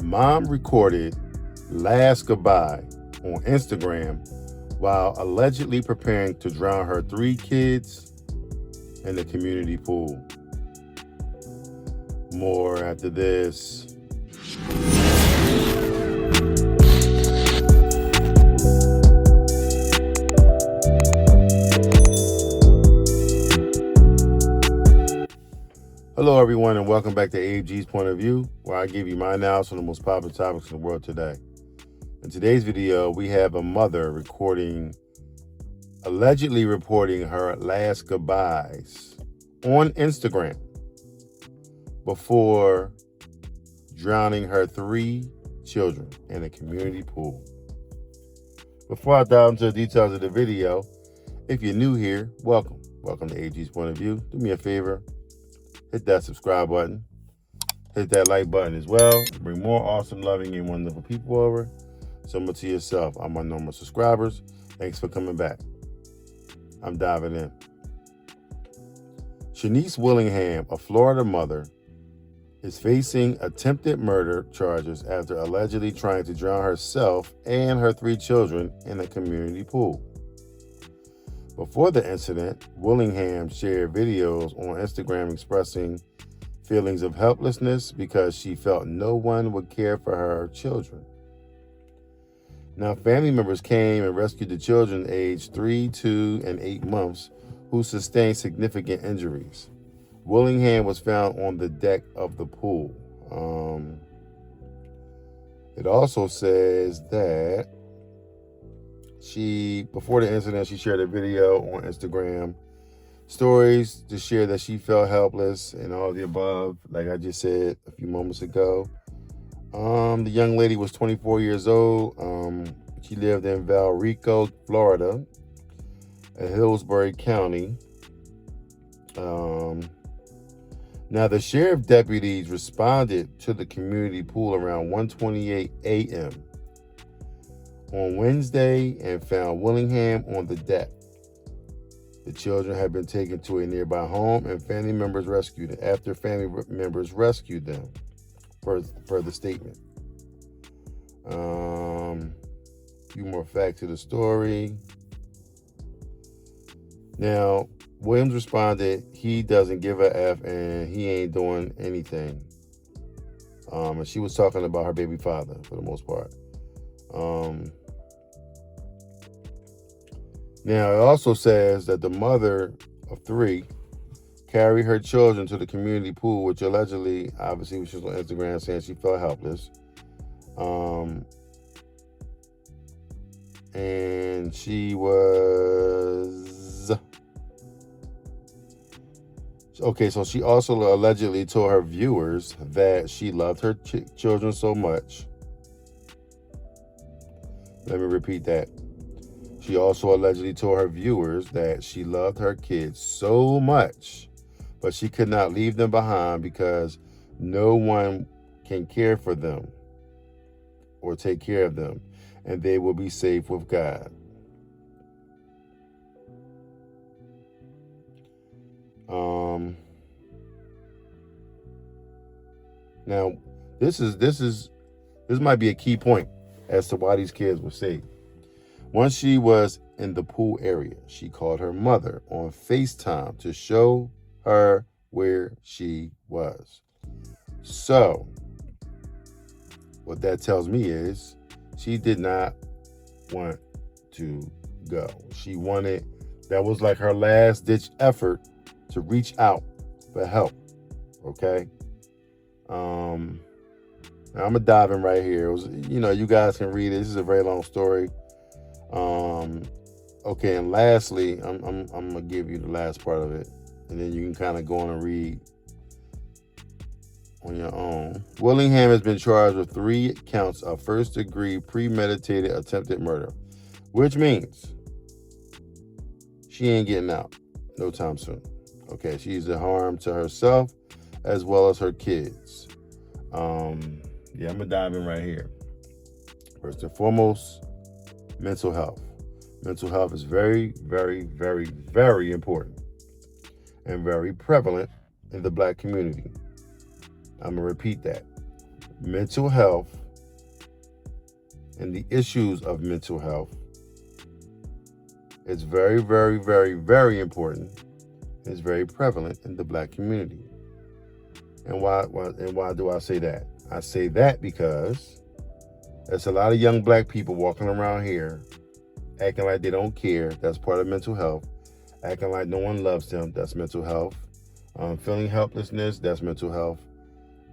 Mom recorded last goodbye on Instagram while allegedly preparing to drown her 3 kids in the community pool. More after this. Hello, everyone, and welcome back to AG's Point of View, where I give you my analysis on the most popular topics in the world today. In today's video, we have a mother allegedly reporting her last goodbyes on Instagram before drowning her 3 children in a community pool. Before I dive into the details of the video, if you're new here, welcome. Welcome to AG's Point of View. Do me a favor. Hit that subscribe button. Hit that like button as well. Bring more awesome, loving, and wonderful people over. Similar to yourself. I'm my normal subscribers. Thanks for coming back. I'm diving in. Sherrisse Willingham, a Florida mother, is facing attempted murder charges after allegedly trying to drown herself and her 3 children in a community pool. Before the incident, Willingham shared videos on Instagram expressing feelings of helplessness because she felt no one would care for her children. Now, family members came and rescued the children aged 3, 2, and 8 months who sustained significant injuries. Willingham was found on the deck of the pool. It also says that before the incident, she shared a video on Instagram stories to share that she felt helpless and all the above, like I just said a few moments ago. The young lady was 24 years old. She lived in Valrico, Florida, in Hillsbury County. Now, the sheriff deputies responded to the community pool around 1:28 a.m. on Wednesday and found Willingham on the deck. The children had been taken to a nearby home and family members rescued them. After family members rescued them, per the statement. Few more facts to the story. Now, Williams responded, he doesn't give a F and he ain't doing anything. And she was talking about her baby father for the most part. Now, it also says that the mother of 3 carried her children to the community pool, which allegedly, obviously, she was on Instagram saying she felt helpless. And she was... Okay, so she also allegedly told her viewers that she loved her children so much. Let me repeat that. She also allegedly told her viewers that she loved her kids so much, but she could not leave them behind because no one can care for them or take care of them, and they will be safe with God. Now, this might be a key point as to why these kids were saved. Once she was in the pool area, she called her mother on FaceTime to show her where she was. So, what that tells me is she did not want to go. That was like her last ditch effort to reach out for help. Okay? Now I'm gonna dive in right here. It was, you guys can read it. This is a very long story. Okay, and lastly, I'm gonna give you the last part of it, and then you can kind of go on and read on your own. Willingham has been charged with 3 counts of first-degree premeditated attempted murder, which means she ain't getting out no time soon. Okay, she's a harm to herself as well as her kids. I'm gonna dive in right here. First and foremost, mental health. Mental health is very, very, very, very important and very prevalent in the Black community. I'm gonna repeat that. mental health and the issues of mental health is very, very, very, very important. It's very prevalent in the Black community. And why do I say that? I say that because there's a lot of young Black people walking around here acting like they don't care. That's part of mental health. Acting like no one loves them. That's mental health. Feeling helplessness. That's mental health.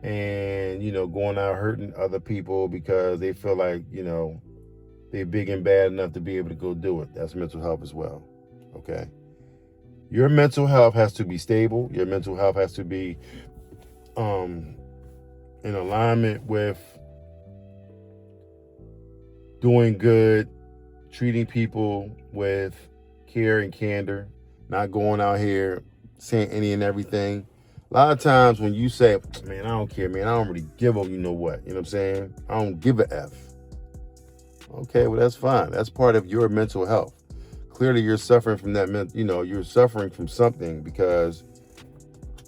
And, going out hurting other people because they feel like, they're big and bad enough to be able to go do it. That's mental health as well. Okay. Your mental health has to be stable. Your mental health has to be in alignment with doing good, treating people with care and candor, not going out here saying any and everything. A lot of times when you say, man, I don't care, man, I don't really give a, you know what I'm saying? I don't give a F. Okay, well, that's fine. That's part of your mental health. Clearly, you're suffering from that, you're suffering from something because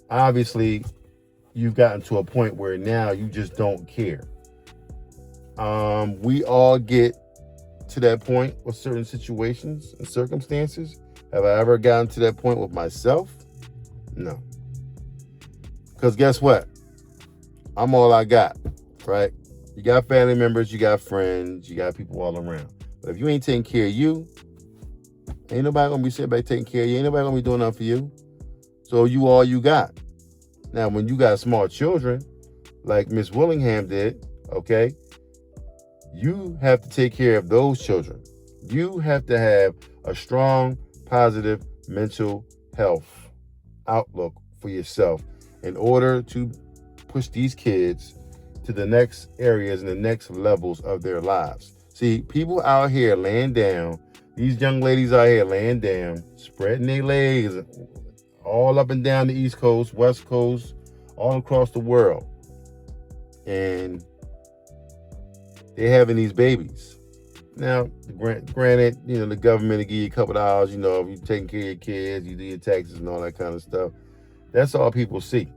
obviously you've gotten to a point where now you just don't care. We all get to that point with certain situations and circumstances. Have I ever gotten to that point with myself? No. Because guess what? I'm all I got, right? You got family members, you got friends, you got people all around. But if you ain't taking care of you, ain't nobody gonna be sitting back taking care of you. Ain't nobody gonna be doing nothing for you. So you all you got. Now, when you got small children, like Miss Willingham did, okay, you have to take care of those children. You have to have a strong, positive mental health outlook for yourself in order to push these kids to the next areas and the next levels of their lives. See, people out here laying down, these young ladies out here laying down, spreading their legs all up and down the East Coast, West Coast, all across the world. And they're having these babies. Now, granted, the government will give you a couple of dollars, if you're taking care of your kids, you do your taxes and all that kind of stuff. That's all people see.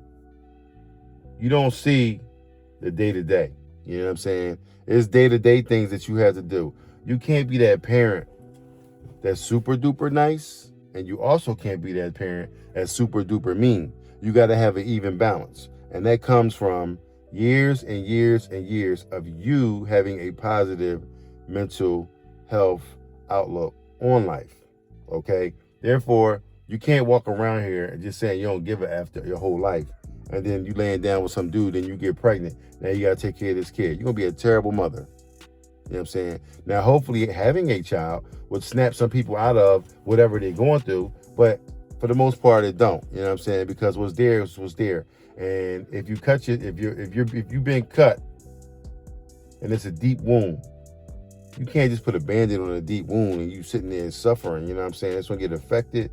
You don't see the day-to-day. You know what I'm saying? It's day-to-day things that you have to do. You can't be that parent that's super-duper nice, and you also can't be that parent that's super-duper mean. You got to have an even balance. And that comes from years and years and years of you having a positive mental health outlook on life. Okay? Therefore, you can't walk around here and just saying you don't give a F your whole life. And then you laying down with some dude and you get pregnant. Now you got to take care of this kid. You're going to be a terrible mother. You know what I'm saying? Now, hopefully having a child would snap some people out of whatever they're going through. But for the most part, it don't. You know what I'm saying? Because what's there was there. And if you cut if you've been cut and it's a deep wound, you can't just put a Band-Aid on a deep wound and you sitting there suffering. You know what I'm saying? It's going to get affected.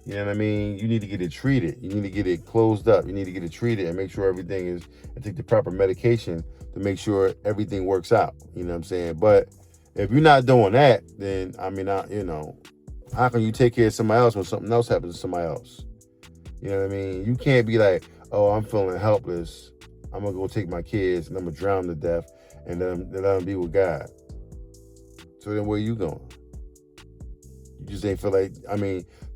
You know what I mean? You need to get it treated. You need to get it closed up. You need to get it treated and make sure everything is, and take the proper medication to make sure everything works out. You know what I'm saying? But if you're not doing that, then, how can you take care of somebody else when something else happens to somebody else? You know what I mean? You can't be like, oh, I'm feeling helpless. I'm going to go take my kids and I'm going to drown them to death and let them be with God. So then where are you going? You just ain't feel like,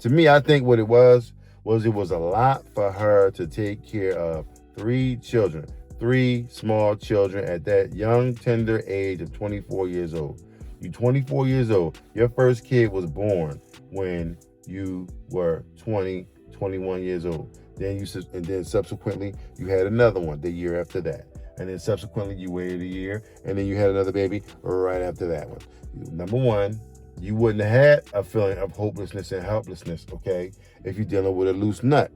to me, I think what it was it was a lot for her to take care of 3 children, 3 small children at that young, tender age of 24 years old. You're 24 years old. Your first kid was born when you were 20, 21 years old. Then subsequently, you had another one the year after that. And then subsequently, you waited a year, and then you had another baby right after that one. Number one, you wouldn't have had a feeling of hopelessness and helplessness, okay, if you're dealing with a loose nut.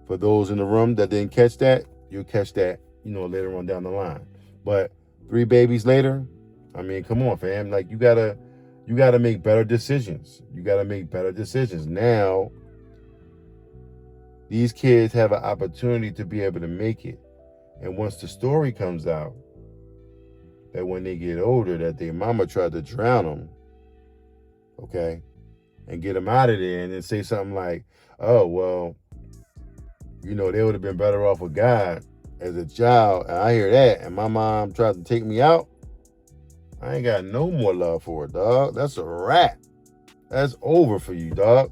For those in the room that didn't catch that, you'll catch that, later on down the line. But 3 babies later, come on, fam. Like, you gotta make better decisions. You gotta make better decisions. Now, these kids have an opportunity to be able to make it. And once the story comes out that when they get older, that their mama tried to drown them, okay, and get them out of there, and then say something like, oh, well, they would have been better off with God. as a child, and I hear that, and my mom tried to take me out, I ain't got no more love for it, dog. That's a wrap. That's over for you, dog.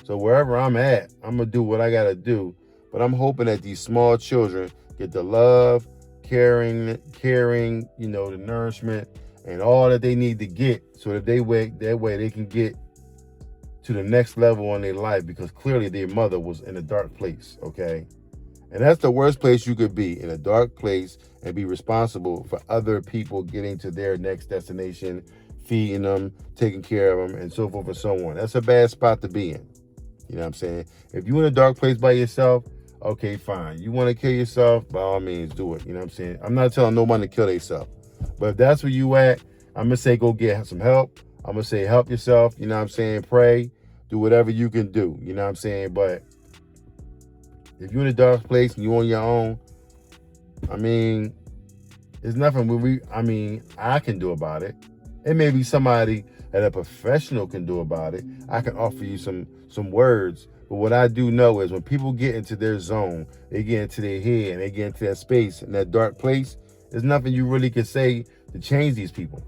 So wherever I'm at, I'm going to do what I got to do. But I'm hoping that these small children get the love, caring, the nourishment, and all that they need to get so that that way they can get to the next level in their life, because clearly their mother was in a dark place, okay? And that's the worst place you could be, in a dark place, and be responsible for other people getting to their next destination, feeding them, taking care of them, and so forth and so on. That's a bad spot to be in. You know what I'm saying? If you're in a dark place by yourself, okay, fine. You want to kill yourself, by all means, do it. You know what I'm saying? I'm not telling no one to kill themselves. But if that's where you at, I'm going to say go get some help. I'm going to say help yourself. You know what I'm saying? Pray. Do whatever you can do. You know what I'm saying? But if you're in a dark place and you're on your own, I mean, there's nothing I can do about it. It may be somebody that a professional can do about it. I can offer you some words. But what I do know is when people get into their zone, they get into their head and they get into that space, in that dark place, there's nothing you really can say to change these people.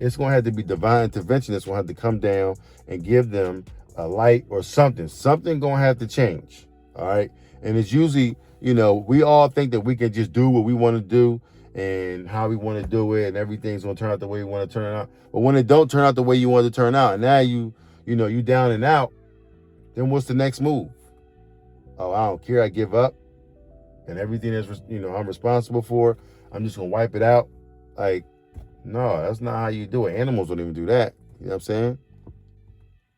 It's going to have to be divine intervention that's going to have to come down and give them a light or something. Something going to have to change. All right. And it's usually, we all think that we can just do what we want to do and how we want to do it, and everything's going to turn out the way we want to turn it out. But when it don't turn out the way you want it to turn out, and now you down and out, then what's the next move? Oh, I don't care. I give up. And everything that's, I'm responsible for, I'm just going to wipe it out. Like, no, that's not how you do it. Animals don't even do that. You know what I'm saying?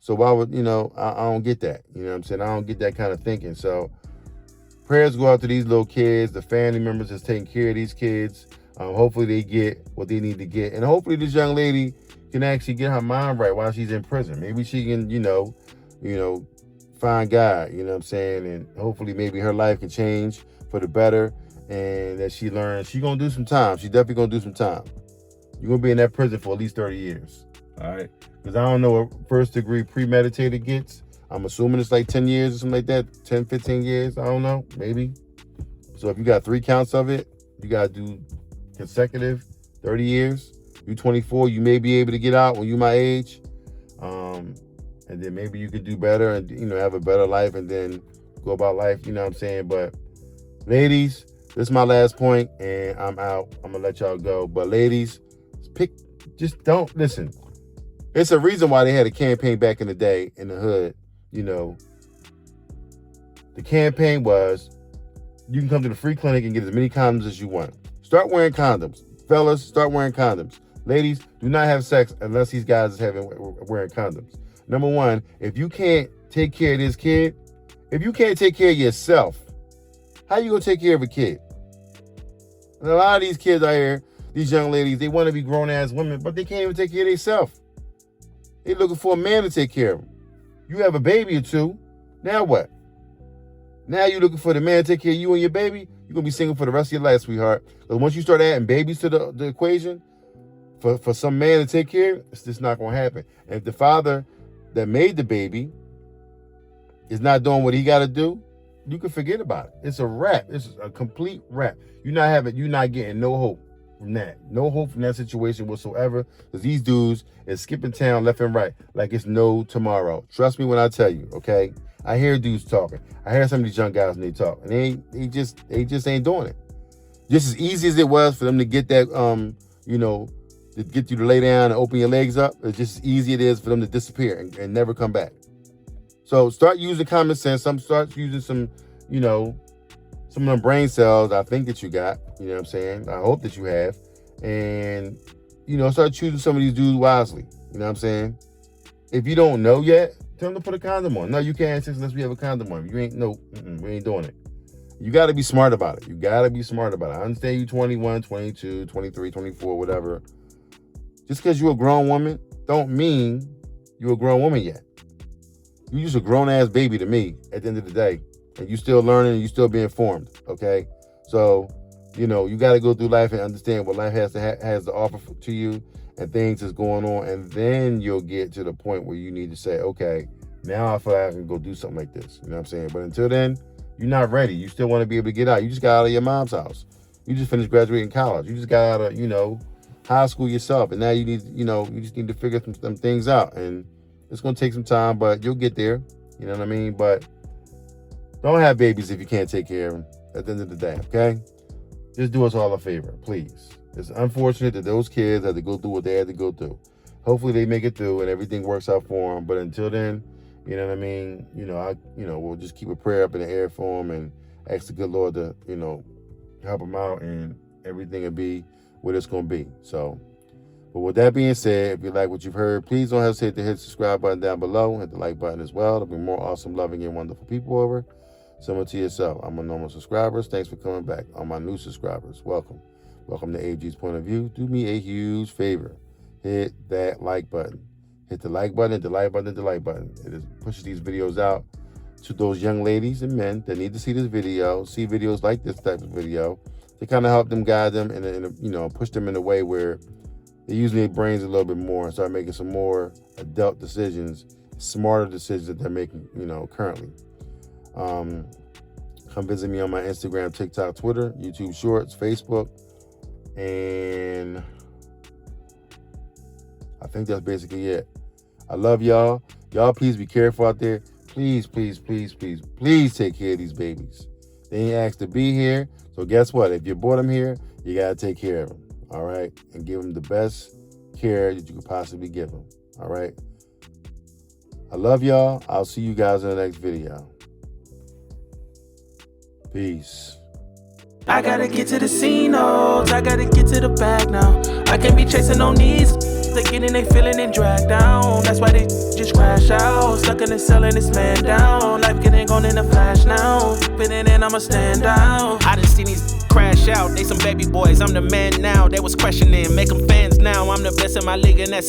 So why would, I don't get that. You know what I'm saying? I don't get that kind of thinking. So prayers go out to these little kids, the family members that's taking care of these kids. Hopefully they get what they need to get. And hopefully this young lady can actually get her mind right while she's in prison. Maybe she can, find God, you know what I'm saying? And hopefully maybe her life can change for the better, and that she learns. She's going to do some time. She's definitely going to do some time. You're going to be in that prison for at least 30 years. All right? Because I don't know what first degree premeditated gets. I'm assuming it's like 10 years or something like that. 10, 15 years. I don't know. Maybe. So if you got 3 counts of it, you got to do consecutive 30 years. You 24, you may be able to get out when you my age. And then maybe you could do better and, have a better life and then go about life. You know what I'm saying? But ladies, this is my last point and I'm out. I'm going to let y'all go. But ladies, just don't listen. It's a reason why they had a campaign back in the day in the hood. The campaign was, you can come to the free clinic and get as many condoms as you want. Start wearing condoms. Fellas, start wearing condoms. Ladies, do not have sex unless these guys are wearing condoms. Number one, if you can't take care of this kid, if you can't take care of yourself, how you gonna take care of a kid? And a lot of these kids out here, these young ladies, they want to be grown-ass women, but they can't even take care of themselves. They're looking for a man to take care of them. You have a baby or two, now what? Now you're looking for the man to take care of you and your baby? You're going to be single for the rest of your life, sweetheart. Because once you start adding babies to the equation, for some man to take care, it's just not going to happen. And if the father that made the baby is not doing what he got to do, you can forget about it. It's a wrap. It's a complete wrap. You're not getting no hope from that. No hope from that situation whatsoever. Because these dudes is skipping town left and right like it's no tomorrow. Trust me when I tell you, okay? I hear dudes talking. I hear some of these young guys when they talk. And they just ain't doing it. Just as easy as it was for them to get that, to get you to lay down and open your legs up, it's just as easy it is for them to disappear and never come back. So start using common sense. Start using some of them brain cells I think that you got. You know what I'm saying? I hope that you have. And, start choosing some of these dudes wisely. You know what I'm saying? If you don't know yet, tell them to put a condom on. No, you can't have sex unless we have a condom on. We ain't doing it. You got to be smart about it. I understand you 21, 22, 23, 24, whatever. Just because you're a grown woman don't mean you're a grown woman yet. You're just a grown-ass baby to me at the end of the day. And you still learning and you still being formed, okay? So, you got to go through life and understand what life has to offer to you and things is going on. And then you'll get to the point where you need to say, okay, now I feel like I can go do something like this. You know what I'm saying? But until then, You're not ready. You still want to be able to get out. You just got out of your mom's house. You just finished graduating college. You just got out of, high school yourself. And now you need, you just need to figure some things out. And it's going to take some time, but you'll get there. You know what I mean? But don't have babies if you can't take care of them at the end of the day, okay? Just do us all a favor, please. It's unfortunate that those kids had to go through what they had to go through. Hopefully they make it through and everything works out for them. But until then, you know what I mean? We'll just keep a prayer up in the air for them and ask the good Lord to, help them out, and everything will be what it's going to be. So, but with that being said, if you like what you've heard, please don't hesitate to hit the subscribe button down below. Hit the like button as well. There'll be more awesome, loving, and wonderful people over. Similar to yourself. I'm a normal subscribers. Thanks for coming back. On my new subscribers, welcome. Welcome to AG's Point of View. Do me a huge favor. Hit that like button. Hit the like button, hit the like button, hit the like button. It pushes these videos out to those young ladies and men that need to see this video, see videos like this type of video, to kind of help them, guide them, and push them in a way where they use their brains a little bit more and start making some more adult decisions, smarter decisions that they're making, currently. Come visit me on my Instagram, TikTok, Twitter, YouTube Shorts, Facebook, and I think that's basically it. I love y'all. Y'all, please be careful out there. Please, please, please, please, please take care of these babies. They ain't asked to be here. So guess what? If you brought them here, you got to take care of them. All right? And give them the best care that you could possibly give them. All right? I love y'all. I'll see you guys in the next video. Peace. I gotta get to the scene, I gotta get to the bag now. I can't be chasing on these. They getting they feeling and dragged down. That's why they just crash out. Stuck in the cell and this man down. Life getting gone in a flash now. Fitting in, I'ma stand out. I done seen these crash out. They some baby boys, I'm the man now. They was questioning, make them fans now. I'm the best in my league and that's